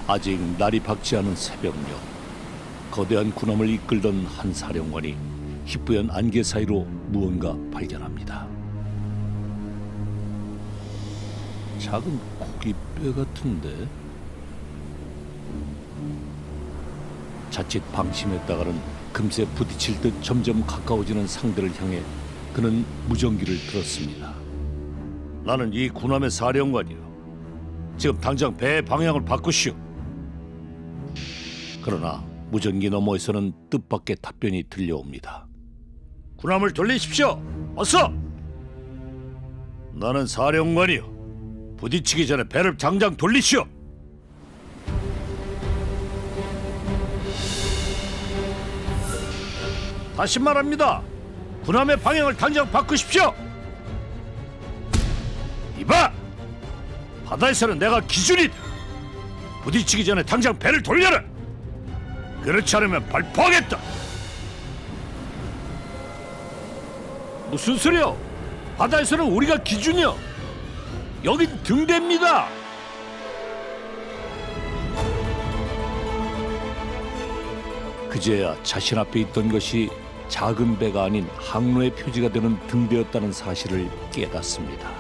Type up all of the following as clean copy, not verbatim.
아직 날이 밝지 않은 새벽녘, 거대한 군함을 이끌던 한 사령관이 희뿌연 안개 사이로 무언가 발견합니다. 작은 고깃뼈 같은데? 자칫 방심했다가는 금세 부딪힐 듯 점점 가까워지는 상대를 향해 그는 무전기를 들었습니다. 나는 이 군함의 사령관이요. 지금 당장 배의 방향을 바꾸시오. 그러나 무전기 너머에서는 뜻밖의 답변이 들려옵니다. 군함을 돌리십시오. 어서! 나는 사령관이요. 부딪히기 전에 배를 당장 돌리시오. 다시 말합니다. 군함의 방향을 당장 바꾸십시오. 이봐! 바다에서는 내가 기준이다. 부딪히기 전에 당장 배를 돌려라. 그렇지 않으면 발포하겠다. 무슨 소리야? 바다에서는 우리가 기준이야. 여긴 등대입니다. 그제야 자신 앞에 있던 것이 작은 배가 아닌 항로의 표지가 되는 등대였다는 사실을 깨닫습니다.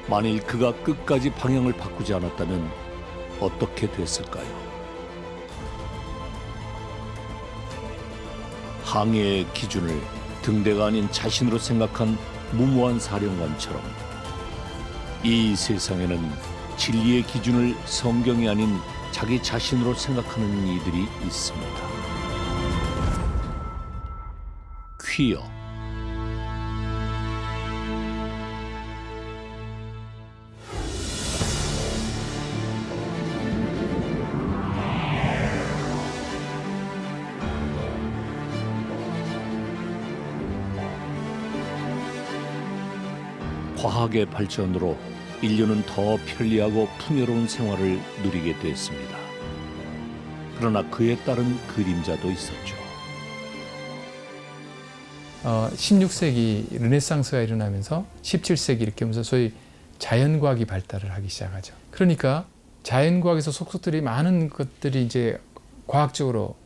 만일 그가 끝까지 방향을 바꾸지 않았다면 어떻게 됐을까요? 항해의 기준을 등대가 아닌 자신으로 생각한 무모한 사령관처럼 이 세상에는 진리의 기준을 성경이 아닌 자기 자신으로 생각하는 이들이 있습니다. 퀴어. 과학의 발전으로 인류는 더 편리하고 풍요로운 생활을 누리게 됐습니다. 그러나 그에 따른 그림자도 있었죠. 16세기 르네상스가 일어나면서 17세기 이렇게 하면서 소위 자연과학이 발달을 하기 시작하죠. 그러니까 자연과학에서 속속들이 많은 것들이 이제 과학적으로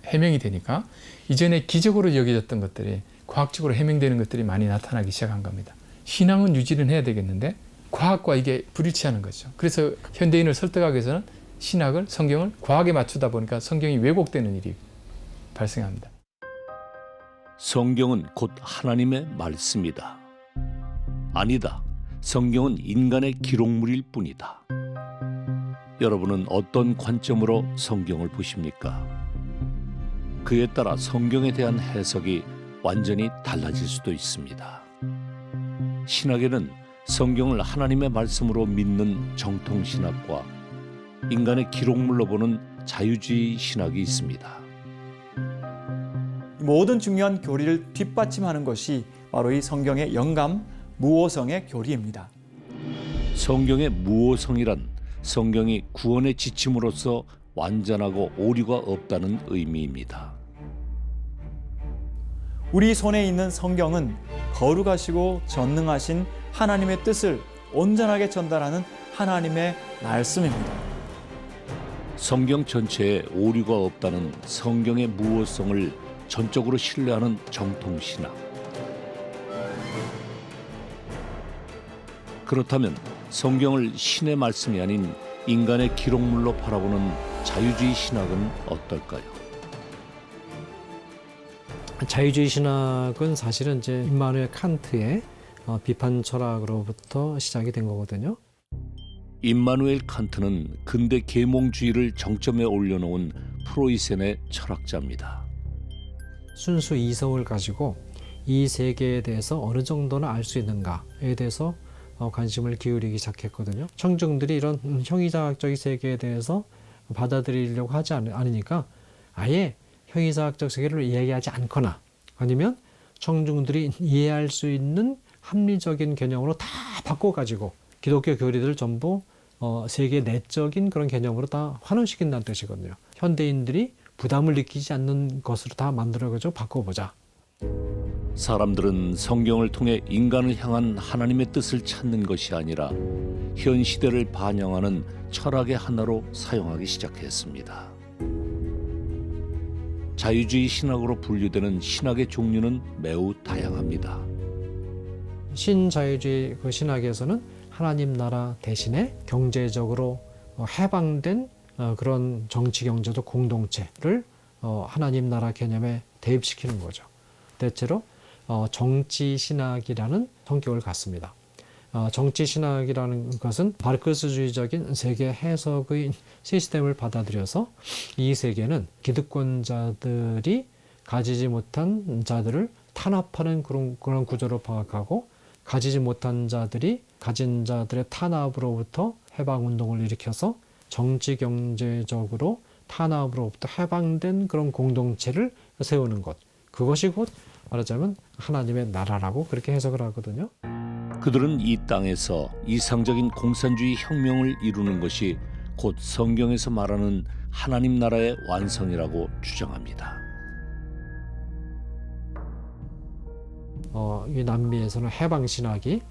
해명이 되니까 이전에 기적으로 여겨졌던 것들이 과학적으로 해명되는 것들이 많이 나타나기 시작한 겁니다. 신앙은 유지는 해야 되겠는데 과학과 이게 불일치하는 거죠. 그래서 현대인을 설득하기 위해서는 신학을, 성경을 과학에 맞추다 보니까 성경이 왜곡되는 일이 발생합니다. 성경은 곧 하나님의 말씀이다. 아니다. 성경은 인간의 기록물일 뿐이다. 여러분은 어떤 관점으로 성경을 보십니까? 그에 따라 성경에 대한 해석이 완전히 달라질 수도 있습니다. 신학에는 성경을 하나님의 말씀으로 믿는 정통신학과 인간의 기록물로 보는 자유주의 신학이 있습니다. 모든 중요한 교리를 뒷받침하는 것이 바로 이 성경의 영감, 무오성의 교리입니다. 성경의 무오성이란 성경이 구원의 지침으로서 완전하고 오류가 없다는 의미입니다. 우리 손에 있는 성경은 거룩하시고 전능하신 하나님의 뜻을 온전하게 전달하는 하나님의 말씀입니다. 성경 전체에 오류가 없다는 성경의 무오성을 전적으로 신뢰하는 정통신학. 그렇다면 성경을 신의 말씀이 아닌 인간의 기록물로 바라보는 자유주의 신학은 어떨까요? 자유주의 신학은 사실은 이제 임마누엘 칸트의 비판 철학으로부터 시작이 된 거거든요. 임마누엘 칸트는 근대 계몽주의를 정점에 올려놓은 프로이센의 철학자입니다. 순수 이성을 가지고 이 세계에 대해서 어느 정도나 알 수 있는가에 대해서 관심을 기울이기 시작했거든요. 청중들이 이런 형이사학적인 세계에 대해서 받아들이려고 하지 않으니까 아예 형이사학적 세계를 이야기하지 않거나 아니면 청중들이 이해할 수 있는 합리적인 개념으로 다 바꿔가지고 기독교 교리들을 전부 세계 내적인 그런 개념으로 다 환원시킨다는 뜻이거든요. 현대인들이 부담을 느끼지 않는 것으로 다 만들어가지고 바꿔보자. 사람들은 성경을 통해 인간을 향한 하나님의 뜻을 찾는 것이 아니라 현 시대를 반영하는 철학의 하나로 사용하기 시작했습니다. 자유주의 신학으로 분류되는 신학의 종류는 매우 다양합니다. 신자유주의 그 신학에서는 하나님 나라 대신에 경제적으로 해방된 그런 정치 경제적 공동체를 하나님 나라 개념에 대입시키는 거죠. 대체로 정치 신학이라는 성격을 갖습니다. 정치 신학이라는 것은 마르크스주의적인 세계 해석의 시스템을 받아들여서 이 세계는 기득권자들이 가지지 못한 자들을 탄압하는 그런 구조로 파악하고, 가지지 못한 자들이 가진 자들의 탄압으로부터 해방운동을 일으켜서 정치 경제적으로 탄압으로부터 해방된 그런 공동체를 세우는 것, 그것이 곧 말하자면 하나님의 나라라고 그렇게 해석을 하거든요. 그들은 이 땅에서 이상적인 공산주의 혁명을 이루는 것이 곧 성경에서 말하는 하나님 나라의 완성이라고 주장합니다. 이 남미에서는 해방신학이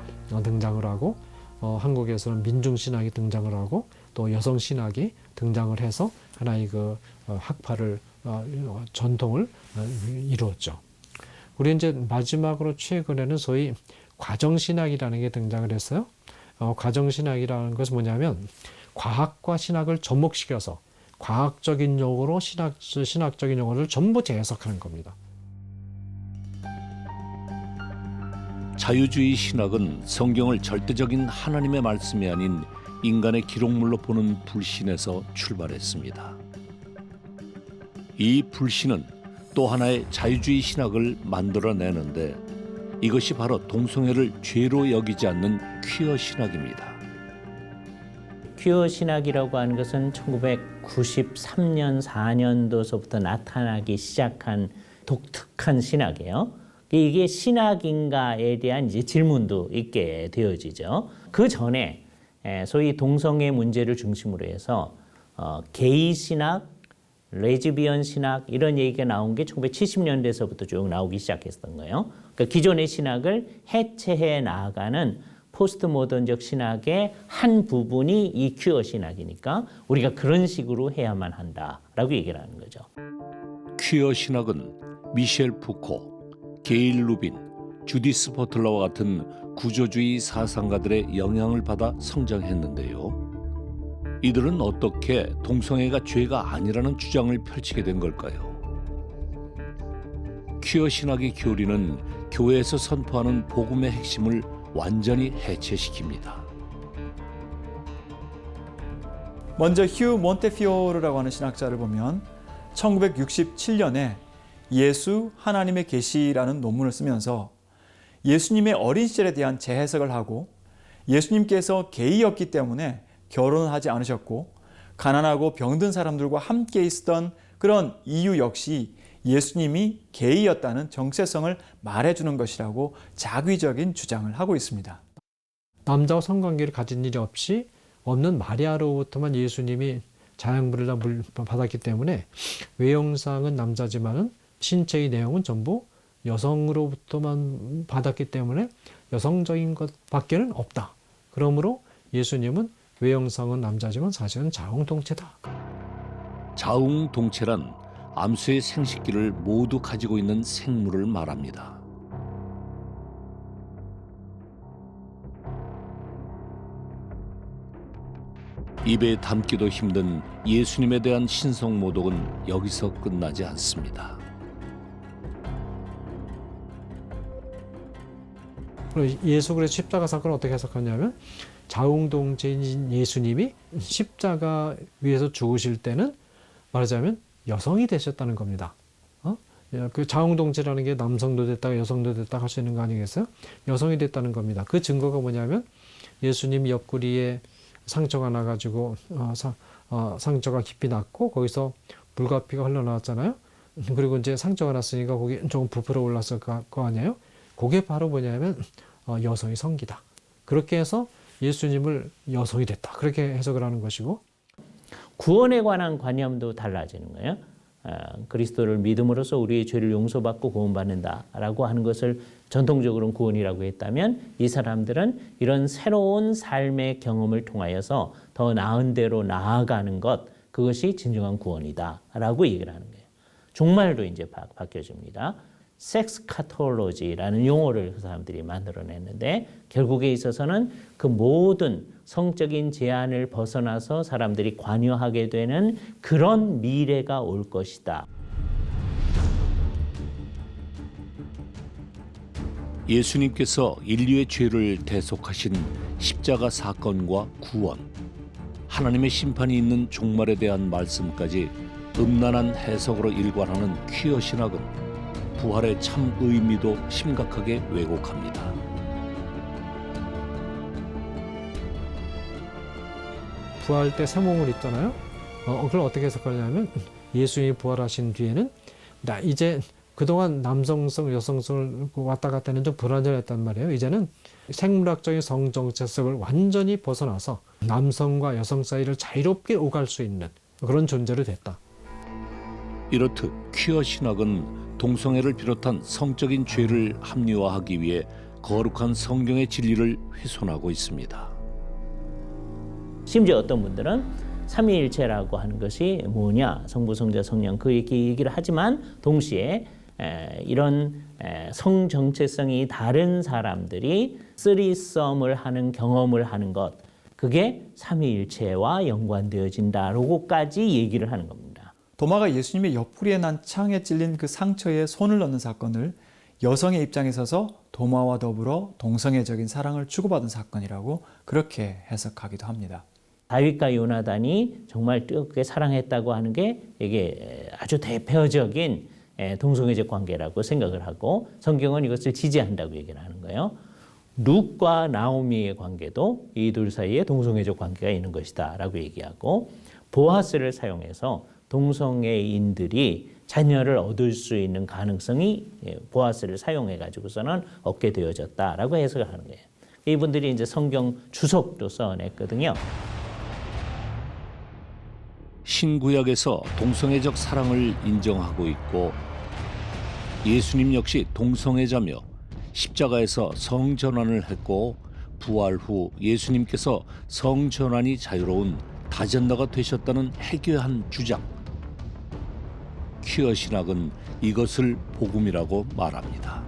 등장을 하고, 한국에서는 민중신학이 등장을 하고, 또 여성신학이 등장을 해서 하나의 그 학파를 전통을 이루었죠. 우리 이제 마지막으로 최근에는 소위 과정신학이라는 게 등장을 했어요. 과정신학이라는 것은 뭐냐면 과학과 신학을 접목시켜서 과학적인 용어로 신학적인 용어를 전부 재해석하는 겁니다. 자유주의 신학은 성경을 절대적인 하나님의 말씀이 아닌 인간의 기록물로 보는 불신에서 출발했습니다. 이 불신은 또 하나의 자유주의 신학을 만들어내는데, 이것이 바로 동성애를 죄로 여기지 않는 퀴어 신학입니다. 퀴어 신학이라고 하는 것은 1993년, 4년도서부터 나타나기 시작한 독특한 신학이에요. 이게 신학인가에 대한 이제 질문도 있게 되어지죠. 그 전에 소위 동성애 문제를 중심으로 해서 게이 신학, 레즈비언 신학 이런 얘기가 나온 게 1970년대에서부터 쭉 나오기 시작했던 거예요. 그러니까 기존의 신학을 해체해 나아가는 포스트 모던적 신학의 한 부분이 이 퀴어 신학이니까 우리가 그런 식으로 해야만 한다라고 얘기를 하는 거죠. 퀴어 신학은 미셸 푸코, 게일 루빈, 주디스 버틀러와 같은 구조주의 사상가들의 영향을 받아 성장했는데요. 이들은 어떻게 동성애가 죄가 아니라는 주장을 펼치게 된 걸까요? 퀴어 신학의 교리는 교회에서 선포하는 복음의 핵심을 완전히 해체시킵니다. 먼저 휴 몬테피오르라고 하는 신학자를 보면 1967년에 예수 하나님의 계시라는 논문을 쓰면서 예수님의 어린 시절에 대한 재해석을 하고, 예수님께서 게이였기 때문에 결혼을 하지 않으셨고 가난하고 병든 사람들과 함께 있었던 그런 이유 역시 예수님이 게이였다는 정체성을 말해주는 것이라고 자기적인 주장을 하고 있습니다. 남자와 성관계를 가진 일이 없는 마리아로부터만 예수님이 자양분을 받았기 때문에 외형상은 남자지만은 신체의 내용은 전부 여성으로부터만 받았기 때문에 여성적인 것밖에는 없다. 그러므로 예수님은 외형상은 남자지만 사실은 자웅동체다. 자웅동체란 암수의 생식기를 모두 가지고 있는 생물을 말합니다. 입에 담기도 힘든 예수님에 대한 신성 모독은 여기서 끝나지 않습니다. 예수 그리스도 십자가 사건을 어떻게 해석하냐면, 자웅동체인 예수님이 십자가 위에서 죽으실 때는 말하자면 여성이 되셨다는 겁니다. 그 자웅동체라는 게 남성도 됐다가 여성도 됐다가 할 수 있는 거 아니겠어요? 여성이 됐다는 겁니다. 그 증거가 뭐냐면 예수님 옆구리에 상처가 나가지고 상처가 깊이 났고 거기서 물과 피가 흘러나왔잖아요. 그리고 이제 상처가 났으니까 거기 조금 부풀어 올랐을 거 아니에요? 그게 바로 뭐냐면 여성의 성기다. 그렇게 해서 예수님을 여성이 됐다. 그렇게 해석을 하는 것이고, 구원에 관한 관념도 달라지는 거예요. 그리스도를 믿음으로써 우리의 죄를 용서받고 구원받는다라고 하는 것을 전통적으로는 구원이라고 했다면 이 사람들은 이런 새로운 삶의 경험을 통하여서 더 나은 대로 나아가는 것, 그것이 진정한 구원이다라고 얘기를 하는 거예요. 종말도 이제 바뀌어집니다. 섹스 카톨로지라는 용어를 그 사람들이 만들어냈는데 결국에 있어서는 그 모든 성적인 제한을 벗어나서 사람들이 관여하게 되는 그런 미래가 올 것이다. 예수님께서 인류의 죄를 대속하신 십자가 사건과 구원, 하나님의 심판이 있는 종말에 대한 말씀까지 음란한 해석으로 일관하는 퀴어 신학은 부활의 참 의미도 심각하게 왜곡합니다. 부활 때 새 몸을 입잖아요. 그걸 어떻게 해석하냐면 예수님이 부활하신 뒤에는 나 이제 그동안 남성성, 여성성을 왔다 갔다 하는 좀 불완전했단 말이에요. 이제는 생물학적인 성 정체성을 완전히 벗어나서 남성과 여성 사이를 자유롭게 오갈 수 있는 그런 존재로 됐다. 이렇듯 퀴어 신학은 동성애를 비롯한 성적인 죄를 합리화하기 위해 거룩한 성경의 진리를 훼손하고 있습니다. 심지어 어떤 분들은 삼위일체라고 하는 것이 뭐냐, 성부, 성자, 성령 그 얘기를 하지만 동시에 이런 성 정체성이 다른 사람들이 쓰리썸을 하는 경험을 하는 것, 그게 삼위일체와 연관되어진다라고까지 얘기를 하는 겁니다. 도마가 예수님의 옆구리에 난 창에 찔린 그 상처에 손을 넣는 사건을 여성의 입장에 서서 도마와 더불어 동성애적인 사랑을 주고받은 사건이라고 그렇게 해석하기도 합니다. 다윗과 요나단이 정말 뜨겁게 사랑했다고 하는 게 이게 아주 대표적인 동성애적 관계라고 생각을 하고 성경은 이것을 지지한다고 얘기를 하는 거예요. 룻과 나오미의 관계도 이 둘 사이에 동성애적 관계가 있는 것이다 라고 얘기하고 보아스를 사용해서 동성애인들이 자녀를 얻을 수 있는 가능성이 보아스를 사용해 가지고서는 얻게 되어졌다라고 해석을 하는 거예요. 이분들이 이제 성경 주석도 써냈거든요. 신구약에서 동성애적 사랑을 인정하고 있고 예수님 역시 동성애자며 십자가에서 성전환을 했고 부활 후 예수님께서 성전환이 자유로운 다전너가 되셨다는 해괴한 주장. 퀴어 신학은 이것을 복음이라고 말합니다.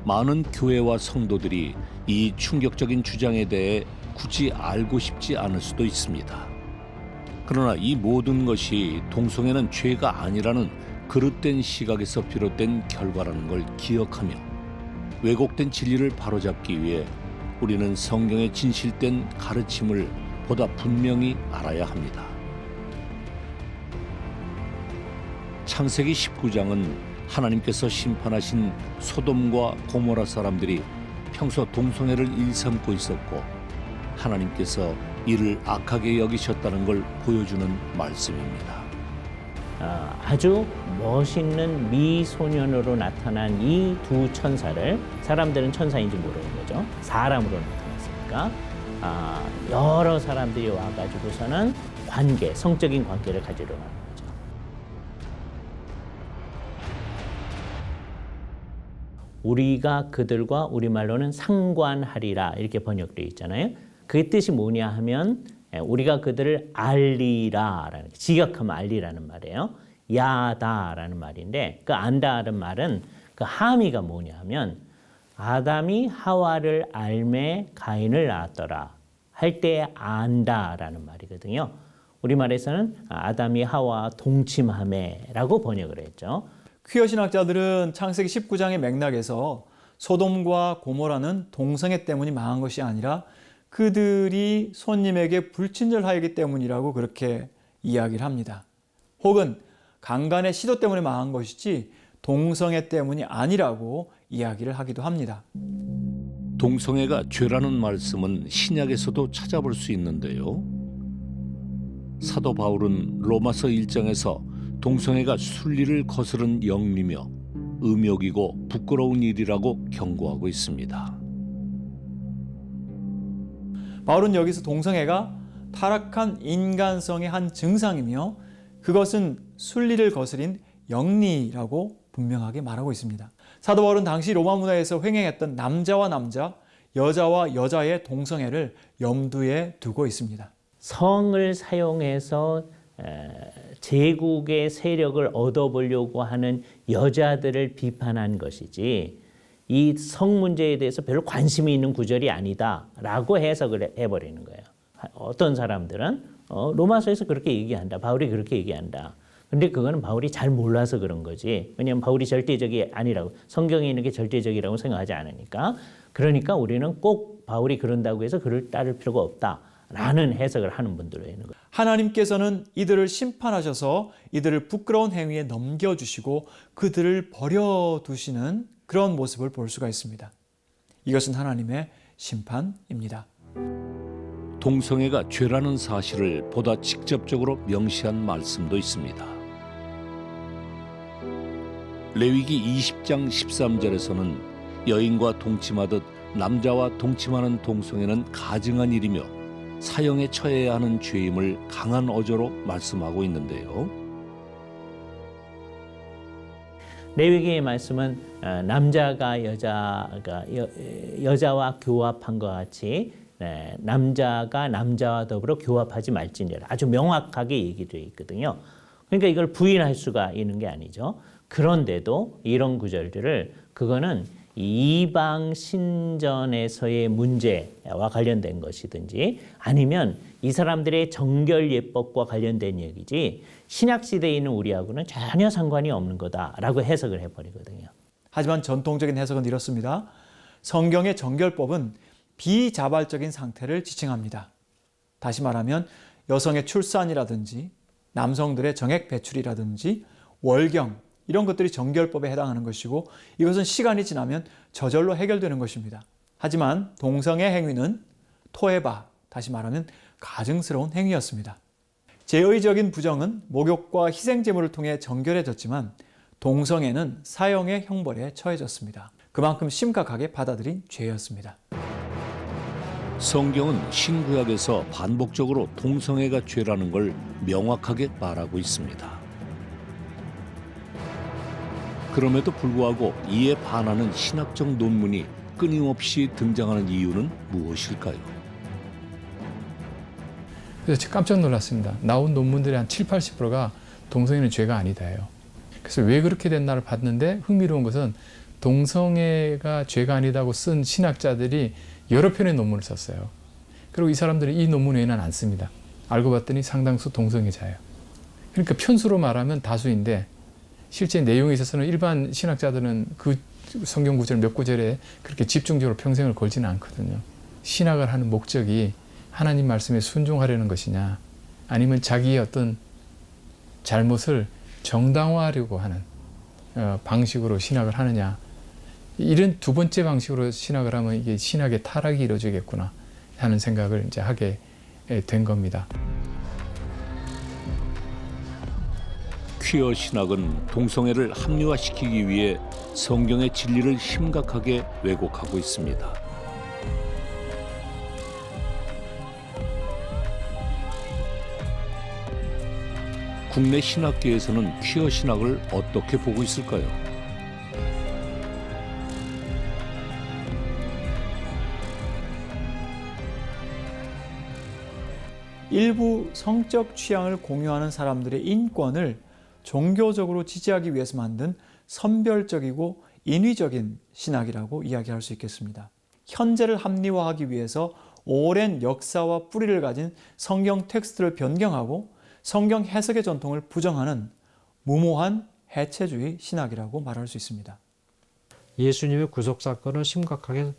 많은 교회와 성도들이 이 충격적인 주장에 대해 굳이 알고 싶지 않을 수도 있습니다. 그러나 이 모든 것이 동성애는 죄가 아니라는 그릇된 시각에서 비롯된 결과라는 걸 기억하며 왜곡된 진리를 바로잡기 위해 우리는 성경의 진실된 가르침을 보다 분명히 알아야 합니다. 창세기 19장은 하나님께서 심판하신 소돔과 고모라 사람들이 평소 동성애를 일삼고 있었고 하나님께서 이를 악하게 여기셨다는 걸 보여주는 말씀입니다. 아주 멋있는 미소년으로 나타난 이 두 천사를 사람들은 천사인지 모르는 거죠. 사람으로 나타났으니까 여러 사람들이 와가지고서는 관계, 성적인 관계를 가지려고 하는 거죠. 우리가 그들과 우리말로는 상관하리라 이렇게 번역되어 있잖아요. 그 뜻이 뭐냐 하면 우리가 그들을 알리라라는 직역하면 알리라는 말이에요. 야다라는 말인데 그 안다라는 말은 그 함의가 뭐냐 하면 아담이 하와를 알매 가인을 낳았더라 할 때 안다라는 말이거든요. 우리말에서는 아담이 하와 동침하매라고 번역을 했죠. 퀴어 신학자들은 창세기 19장의 맥락에서 소돔과 고모라는 동성애 때문이 망한 것이 아니라 그들이 손님에게 불친절하였기 때문이라고 그렇게 이야기를 합니다. 혹은 강간의 시도 때문에 망한 것이지 동성애 때문이 아니라고 이야기를 하기도 합니다. 동성애가 죄라는 말씀은 신약에서도 찾아볼 수 있는데요. 사도 바울은 로마서 1장에서 동성애가 순리를 거스른 영리며 음욕이고 부끄러운 일이라고 경고하고 있습니다. 바울은 여기서 동성애가 타락한 인간성의 한 증상이며 그것은 순리를 거스린 영리라고 분명하게 말하고 있습니다. 사도 바울은 당시 로마 문화에서 횡행했던 남자와 남자, 여자와 여자의 동성애를 염두에 두고 있습니다. 성을 사용해서 제국의 세력을 얻어보려고 하는 여자들을 비판한 것이지 이 성 문제에 대해서 별로 관심이 있는 구절이 아니다라고 해석을 해버리는 거예요. 어떤 사람들은 로마서에서 그렇게 얘기한다. 바울이 그렇게 얘기한다. 근데 그거는 바울이 잘 몰라서 그런 거지. 왜냐하면 바울이 절대적이 아니라고, 성경에 있는 게 절대적이라고 생각하지 않으니까. 그러니까 우리는 꼭 바울이 그런다고 해서 그를 따를 필요가 없다라는 해석을 하는 분들도 있는 거예요. 하나님께서는 이들을 심판하셔서 이들을 부끄러운 행위에 넘겨주시고 그들을 버려두시는 그런 모습을 볼 수가 있습니다. 이것은 하나님의 심판입니다. 동성애가 죄라는 사실을 보다 직접적으로 명시한 말씀도 있습니다. 레위기 20장 13절에서는 여인과 동침하듯 남자와 동침하는 동성애는 가증한 일이며 사형에 처해야 하는 죄임을 강한 어조로 말씀하고 있는데요. 레위기의 말씀은 남자가 여자와 교합한 것 같이 남자가 남자와 더불어 교합하지 말지니라 아주 명확하게 얘기되어 있거든요. 그러니까 이걸 부인할 수가 있는 게 아니죠. 그런데도 이런 구절들을 그거는 이방 신전에서의 문제와 관련된 것이든지 아니면 이 사람들의 정결 예법과 관련된 얘기지 신약 시대에 있는 우리하고는 전혀 상관이 없는 거다라고 해석을 해버리거든요. 하지만 전통적인 해석은 이렇습니다. 성경의 정결법은 비자발적인 상태를 지칭합니다. 다시 말하면 여성의 출산이라든지 남성들의 정액 배출이라든지 월경 이런 것들이 정결법에 해당하는 것이고 이것은 시간이 지나면 저절로 해결되는 것입니다. 하지만 동성애 행위는 토에바, 다시 말하면 가증스러운 행위였습니다. 제의적인 부정은 목욕과 희생제물을 통해 정결해졌지만 동성애는 사형의 형벌에 처해졌습니다. 그만큼 심각하게 받아들인 죄였습니다. 성경은 신구약에서 반복적으로 동성애가 죄라는 걸 명확하게 말하고 있습니다. 그럼에도 불구하고 이에 반하는 신학적 논문이 끊임없이 등장하는 이유는 무엇일까요? 그래서 깜짝 놀랐습니다. 나온 논문들의 한 7, 80%가 동성애는 죄가 아니다예요. 그래서 왜 그렇게 됐나를 봤는데 흥미로운 것은 동성애가 죄가 아니다고 쓴 신학자들이 여러 편의 논문을 썼어요. 그리고 이 사람들이 이 논문 외에는 안 씁니다. 알고 봤더니 상당수 동성애자예요. 그러니까 편수로 말하면 다수인데 실제 내용에 있어서는 일반 신학자들은 그 성경 구절 몇 구절에 그렇게 집중적으로 평생을 걸지는 않거든요. 신학을 하는 목적이 하나님 말씀에 순종하려는 것이냐 아니면 자기의 어떤 잘못을 정당화하려고 하는 방식으로 신학을 하느냐 이런 두 번째 방식으로 신학을 하면 이게 신학의 타락이 이루어지겠구나 하는 생각을 이제 하게 된 겁니다. 퀴어 신학은 동성애를 합리화시키기 위해 성경의 진리를 심각하게 왜곡하고 있습니다. 국내 신학계에서는 퀴어 신학을 어떻게 보고 있을까요? 일부 성적 취향을 공유하는 사람들의 인권을 종교적으로 지지하기 위해서 만든 선별적이고 인위적인 신학이라고 이야기할 수 있겠습니다. 현재를 합리화하기 위해서 오랜 역사와 뿌리를 가진 성경 텍스트를 변경하고 성경 해석의 전통을 부정하는 무모한 해체주의 신학이라고 말할 수 있습니다. 예수님의 구속 사건을 심각하게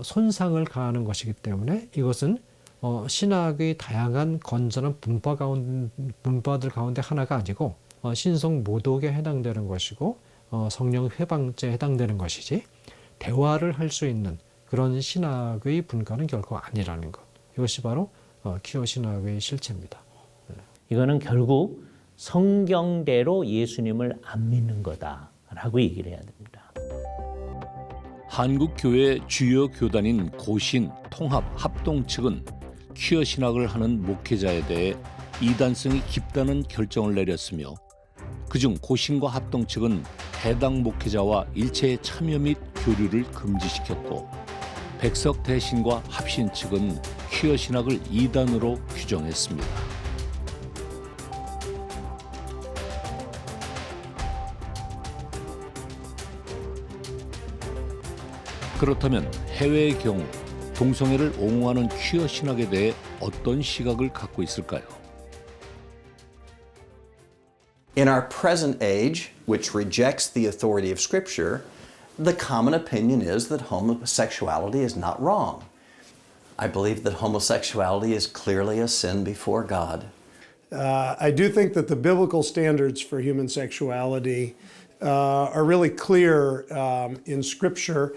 손상을 가하는 것이기 때문에 이것은 신학의 다양한 건전한 분파들 가운데 하나가 아니고 신성 모독에 해당되는 것이고 성령 회방죄에 해당되는 것이지 대화를 할 수 있는 그런 신학의 분과는 결코 아니라는 것. 이것이 바로 퀴어 신학의 실체입니다. 이거는 결국 성경대로 예수님을 안 믿는 거다라고 얘기를 해야 됩니다. 한국 교회 주요 교단인 고신, 통합, 합동 측은 퀴어 신학을 하는 목회자에 대해 이단성이 깊다는 결정을 내렸으며 그중 고신과 합동 측은 해당 목회자와 일체의 참여 및 교류를 금지시켰고 백석 대신과 합신 측은 퀴어 신학을 이단으로 규정했습니다. 그렇다면 해외의 경우 동성애를 옹호하는 퀴어 신학에 대해 어떤 시각을 갖고 있을까요? In our present age, which rejects the authority of Scripture, the common opinion is that homosexuality is not wrong. I believe that homosexuality is clearly a sin before God. I do think that the biblical standards for human sexuality are really clear in Scripture.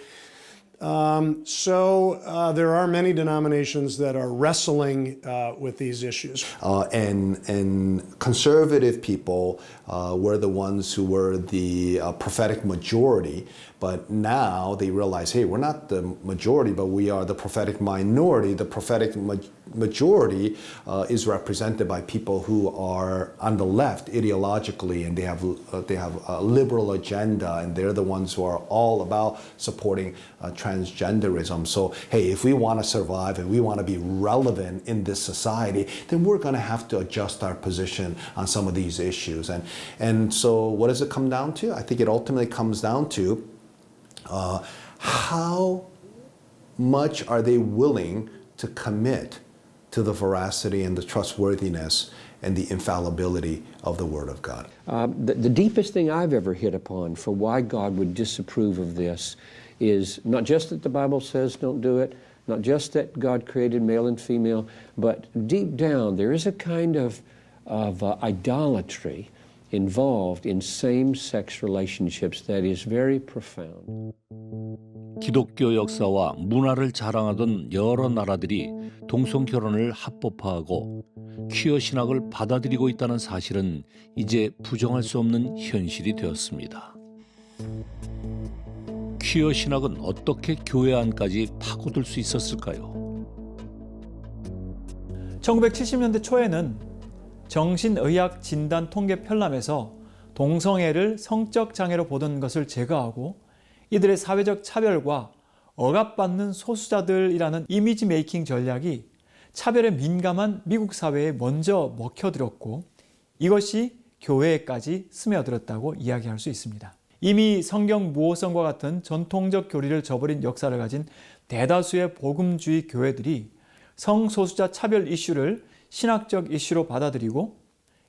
There are many denominations that are wrestling with these issues. And conservative people were the ones who were the prophetic majority, but now they realize, hey, we're not the majority, but we are the prophetic minority. The prophetic majority is represented by people who are on the left ideologically, and they have a liberal agenda, and they're the ones who are all about supporting transgenderism. So, hey, if we want to survive and we want to be relevant in this society, then we're going to have to adjust our position on some of these issues. And so what does it come down to? I think it ultimately comes down to how much are they willing to commit to the veracity and the trustworthiness and the infallibility of the Word of God. The deepest thing I've ever hit upon for why God would disapprove of this is not just that the Bible says don't do it, not just that God created male and female, but deep down there is a kind of idolatry involved in same-sex relationships that is very profound. 기독교 역사와 문화를 자랑하던 여러 나라들이 동성 결혼을 합법화하고 퀴어 신학을 받아들이고 있다는 사실은 이제 부정할 수 없는 현실이 되었습니다. 퀴어 신학은 어떻게 교회 안까지 파고들 수 있었을까요? 1970년대 초에는 정신의학 진단 통계 편람에서 동성애를 성적 장애로 보던 것을 제거하고 이들의 사회적 차별과 억압받는 소수자들이라는 이미지 메이킹 전략이 차별에 민감한 미국 사회에 먼저 먹혀들었고 이것이 교회에까지 스며들었다고 이야기할 수 있습니다. 이미 성경 무호성과 같은 전통적 교리를 저버린 역사를 가진 대다수의 복음주의 교회들이 성소수자 차별 이슈를 신학적 이슈로 받아들이고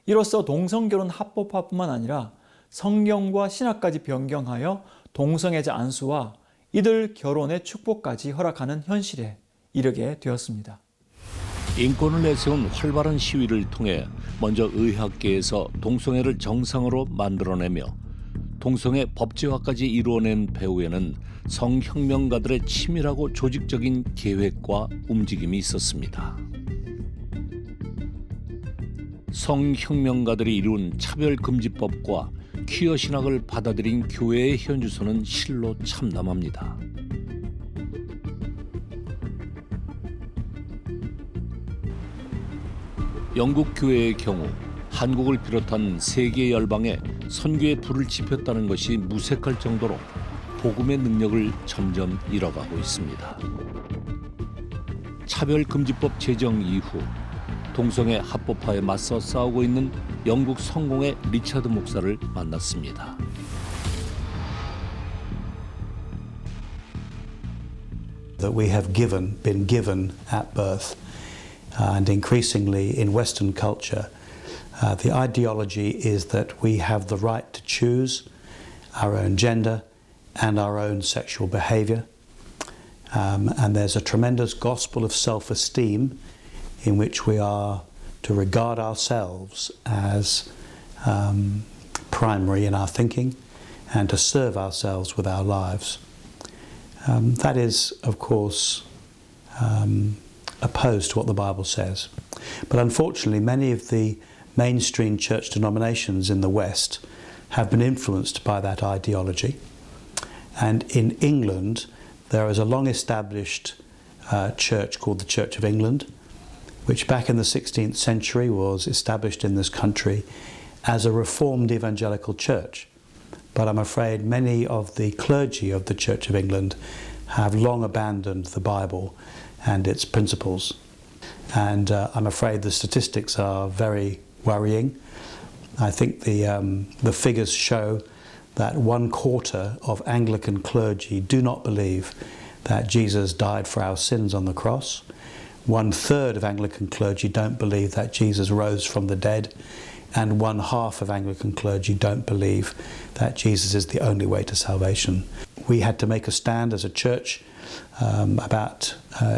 이로써 동성결혼 합법화뿐만 아니라 성경과 신학까지 변경하여 동성애자 안수와 이들 결혼의 축복까지 허락하는 현실에 이르게 되었습니다. 인권을 내세운 활발한 시위를 통해 먼저 의학계에서 동성애를 정상으로 만들어내며 동성애 법제화까지 이루어낸 배후에는 성혁명가들의 치밀하고 조직적인 계획과 움직임이 있었습니다. 성혁명가들이 이룬 차별금지법과 퀴어 신학을 받아들인 교회의 현주소는 실로 참담합니다. 영국 교회의 경우 한국을 비롯한 세계 열방에 선교의 불을 지폈다는 것이 무색할 정도로 복음의 능력을 점점 잃어가고 있습니다. 차별금지법 제정 이후 동성애 합법화에 맞서 싸우고 있는 영국 성공의 리차드 목사를 만났습니다. That we have been given at birth, and increasingly in Western culture, the ideology is that we have the right to choose our own gender and our own sexual behavior, and there's a tremendous gospel of self-esteem in which we are to regard ourselves as primary in our thinking and to serve ourselves with our lives. That is, of course, opposed to what the Bible says. But unfortunately, many of the mainstream church denominations in the West have been influenced by that ideology. And in England, there is a long-established church called the Church of England, which back in the 16th century was established in this country as a reformed evangelical church. But I'm afraid many of the clergy of the Church of England have long abandoned the Bible and its principles. And I'm afraid the statistics are very worrying. I think the figures show that 1/4 of Anglican clergy do not believe that Jesus died for our sins on the cross. 1/3 of Anglican clergy don't believe that Jesus rose from the dead, and 1/2 of Anglican clergy don't believe that Jesus is the only way to salvation. We had to make a stand as a church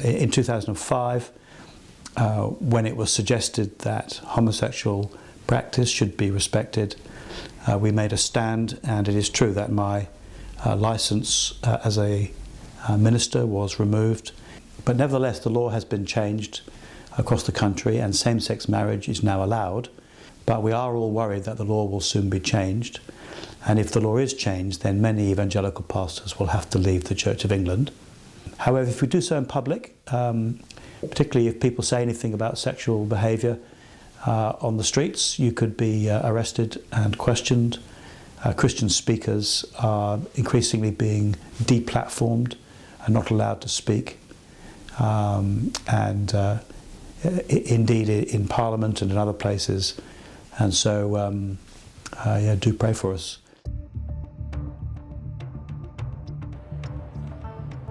in 2005 when it was suggested that homosexual practice should be respected. We made a stand, and it is true that my license as a minister was removed. But nevertheless, the law has been changed across the country, and same-sex marriage is now allowed. But we are all worried that the law will soon be changed. And if the law is changed, then many evangelical pastors will have to leave the Church of England. However, if we do so in public, particularly if people say anything about sexual behaviour on the streets, you could be arrested and questioned. Christian speakers are increasingly being deplatformed and not allowed to speak. Indeed in Parliament and in other places. And so do pray for us.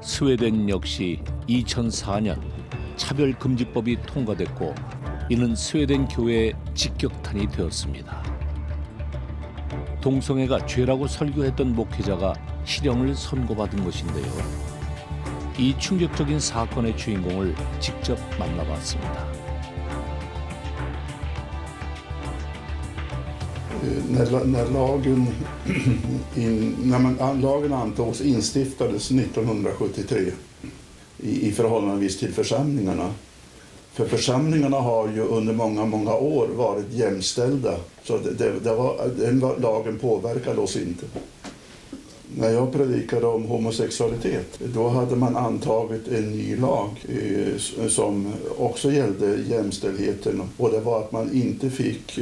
스웨덴 역시 2004년 차별금지법이 통과됐고 이는 스웨덴 교회의 직격탄이 되었습니다. 동성애가 죄라고 설교했던 목회자가 실형을 선고받은 것인데요. 이 충격적인 사건의 주인공을 직접 만나봤습니다. När lagen antogs instiftades 1973 i förhållande till församlingarna. För församlingarna har ju under många år varit jämställda, så den lagen påverkade oss inte. När jag predikade om homosexualitet, då hade man antagit en ny lag som också gällde jämställdheten, och det var att man inte fick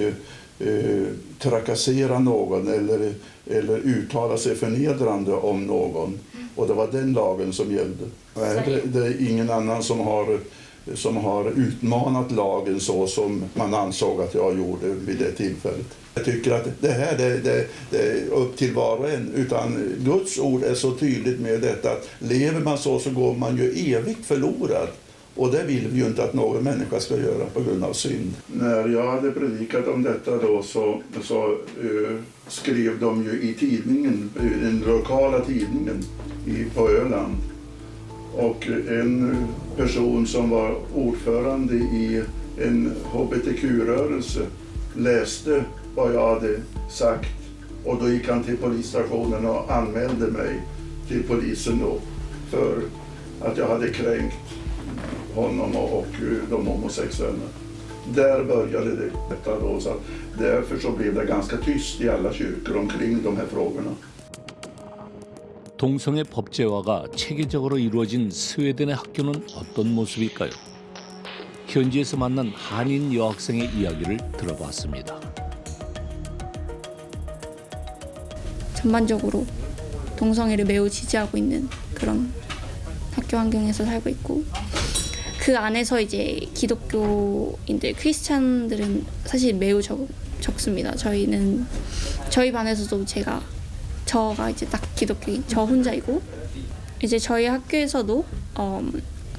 trakassera någon eller uttala sig förnedrande om någon. Och det var den lagen som gällde. Det är ingen annan som har utmanat lagen så som man ansåg att jag gjorde vid det tillfället. Jag tycker att det här det är upp till var och en, utan Guds ord är så tydligt med detta att lever man så går man ju evigt förlorad. Och det vill vi ju inte att någon människa ska göra på grund av synd. När jag hade predikat om detta då så skrev de ju i tidningen, den lokala tidningen på Öland. Och en person som var ordförande i en HBTQ-rörelse läste vad jag hade sagt. Och då gick han till polisstationen och anmälde mig till polisen då för att jag hade kränkt honom och de homosexuella. Där började detta då, så därför så blev det ganska tyst i alla kyrkor omkring de här frågorna. 동성애 법제화가 체계적으로 이루어진 스웨덴의 학교는 어떤 모습일까요? 현지에서 만난 한인 여학생의 이야기를 들어봤습니다. 전반적으로 동성애를 매우 지지하고 있는 그런 학교 환경에서 살고 있고, 그 안에서 이제 기독교인들, 크리스찬들은 사실 매우 적습니다. 저희 반에서도 저가 이제 딱 기독교인, 저 혼자이고, 이제 저희 학교에서도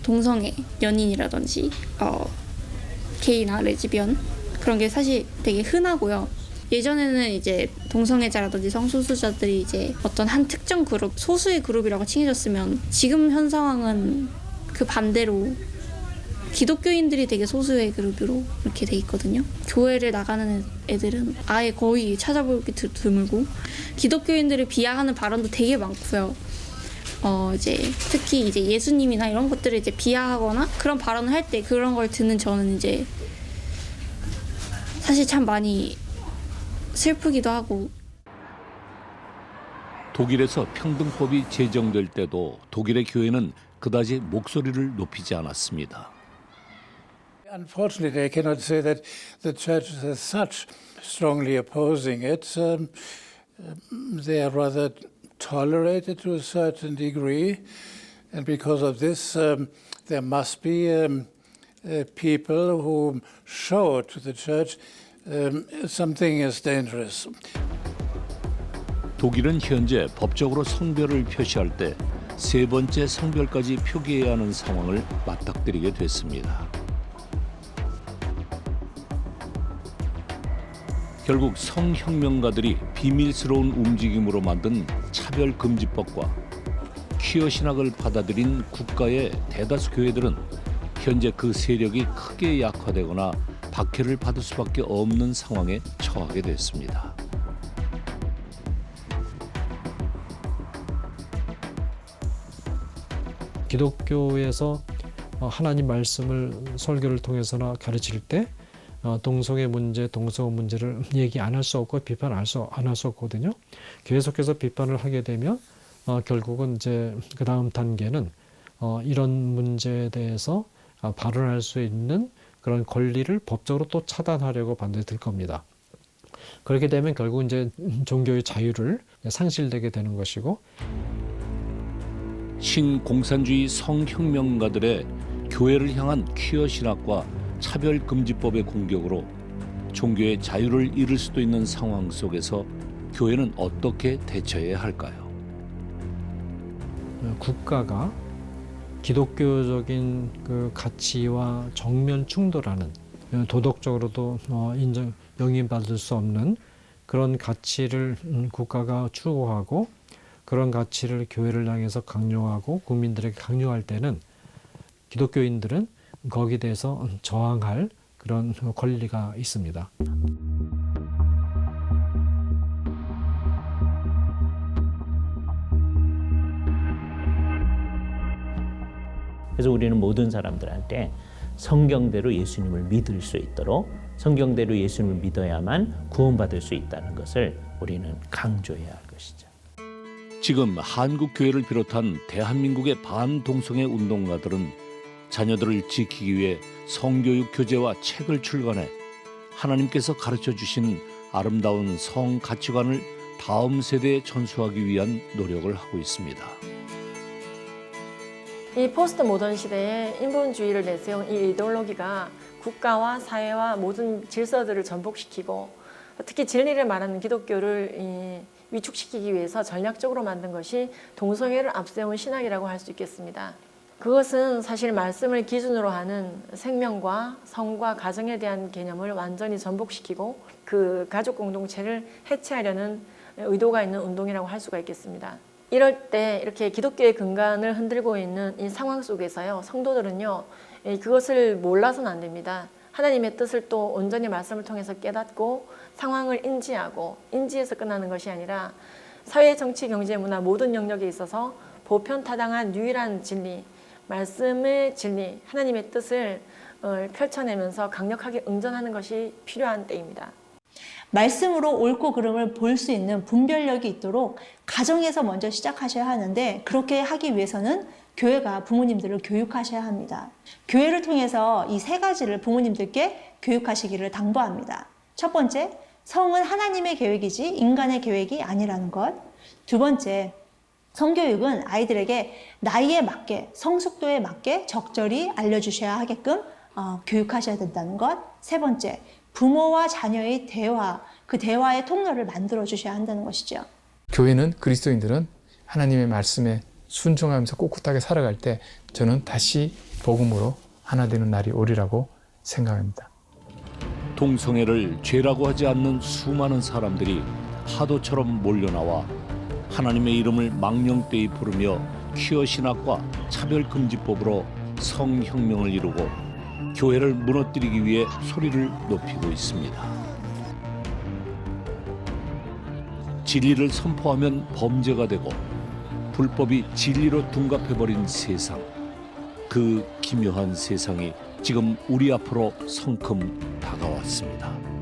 동성애 연인이라든지 게이나 레즈비언 그런 게 사실 되게 흔하고요. 예전에는 이제 동성애자라든지 성소수자들이 이제 어떤 한 특정 그룹, 소수의 그룹이라고 칭해졌으면, 지금 현 상황은 그 반대로 기독교인들이 되게 소수의 그룹으로 이렇게 돼 있거든요. 교회를 나가는 애들은 아예 거의 찾아보기 드물고, 기독교인들을 비하하는 발언도 되게 많고요. 이제 특히 이제 예수님이나 이런 것들을 이제 비하하거나 그런 발언을 할 때 그런 걸 듣는 저는 이제 사실 참 많이 슬프기도 하고. 독일에서 평등법이 제정될 때도 독일의 교회는 그다지 목소리를 높이지 않았습니다. Unfortunately, I cannot say that the church is as such strongly opposing it. They are rather tolerated to a certain degree, and because of this, there must be people who show to the church something is dangerous. 독일은 현재 법적으로 성별을 표시할 때 세 번째 성별까지 표기해야 하는 상황을 맞닥뜨리게 됐습니다. 결국 성혁명가들이 비밀스러운 움직임으로 만든 차별금지법과 퀴어 신학을 받아들인 국가의 대다수 교회들은 현재 그 세력이 크게 약화되거나 박해를 받을 수밖에 없는 상황에 처하게 됐습니다. 기독교에서 하나님 말씀을 설교를 통해서나 가르칠 때 동성애 문제, 동성애 문제를 얘기 안 할 수 없고 비판 안 할 수 없거든요. 계속해서 비판을 하게 되면 결국은 이제 그 다음 단계는 이런 문제에 대해서 발언할 수 있는 그런 권리를 법적으로 또 차단하려고 반드시 들 겁니다. 그렇게 되면 결국 이제 종교의 자유를 상실되게 되는 것이고, 신공산주의 성혁명가들의 교회를 향한 퀴어 신학과 차별금지법의 공격으로 종교의 자유를 잃을 수도 있는 상황 속에서 교회는 어떻게 대처해야 할까요? 국가가 기독교적인 그 가치와 정면 충돌하는, 도덕적으로도 용인받을 수 없는 그런 가치를 국가가 추구하고 그런 가치를 교회를 향해서 강요하고 국민들에게 강요할 때는 기독교인들은 거기에 대해서 저항할 그런 권리가 있습니다. 그래서 우리는 모든 사람들한테 성경대로 예수님을 믿을 수 있도록 성경대로 예수님을 믿어야만 구원받을 수 있다는 것을 우리는 강조해야 할 것이죠. 지금 한국교회를 비롯한 대한민국의 반동성애 운동가들은 자녀들을 지키기 위해 성교육 교재와 책을 출간해 하나님께서 가르쳐 주신 아름다운 성 가치관을 다음 세대에 전수하기 위한 노력을 하고 있습니다. 이 포스트 모던 시대에 인본주의를 내세운 이 이데올로기가 국가와 사회와 모든 질서들을 전복시키고 특히 진리를 말하는 기독교를 위축시키기 위해서 전략적으로 만든 것이 동성애를 앞세운 신학이라고 할 수 있겠습니다. 그것은 사실 말씀을 기준으로 하는 생명과 성과 가정에 대한 개념을 완전히 전복시키고 그 가족 공동체를 해체하려는 의도가 있는 운동이라고 할 수가 있겠습니다. 이럴 때 이렇게 기독교의 근간을 흔들고 있는 이 상황 속에서요, 성도들은요, 그것을 몰라서는 안 됩니다. 하나님의 뜻을 또 온전히 말씀을 통해서 깨닫고 상황을 인지하고, 인지해서 끝나는 것이 아니라 사회, 정치, 경제, 문화 모든 영역에 있어서 보편타당한 유일한 진리, 말씀의 진리, 하나님의 뜻을 펼쳐내면서 강력하게 응전하는 것이 필요한 때입니다. 말씀으로 옳고 그름을 볼 수 있는 분별력이 있도록 가정에서 먼저 시작하셔야 하는데, 그렇게 하기 위해서는 교회가 부모님들을 교육하셔야 합니다. 교회를 통해서 이 세 가지를 부모님들께 교육하시기를 당부합니다. 첫 번째, 성은 하나님의 계획이지 인간의 계획이 아니라는 것. 두 번째, 성교육은 아이들에게 나이에 맞게, 성숙도에 맞게 적절히 알려주셔야 하게끔 교육하셔야 된다는 것. 세 번째, 부모와 자녀의 대화, 그 대화의 통로를 만들어 주셔야 한다는 것이죠. 교회는, 그리스도인들은 하나님의 말씀에 순종하면서 꿋꿋하게 살아갈 때 저는 다시 복음으로 하나 되는 날이 오리라고 생각합니다. 동성애를 죄라고 하지 않는 수많은 사람들이 파도처럼 몰려나와 하나님의 이름을 망령되이 부르며 퀴어 신학과 차별금지법으로 성혁명을 이루고 교회를 무너뜨리기 위해 소리를 높이고 있습니다. 진리를 선포하면 범죄가 되고 불법이 진리로 둔갑해버린 세상, 그 기묘한 세상이 지금 우리 앞으로 성큼 다가왔습니다.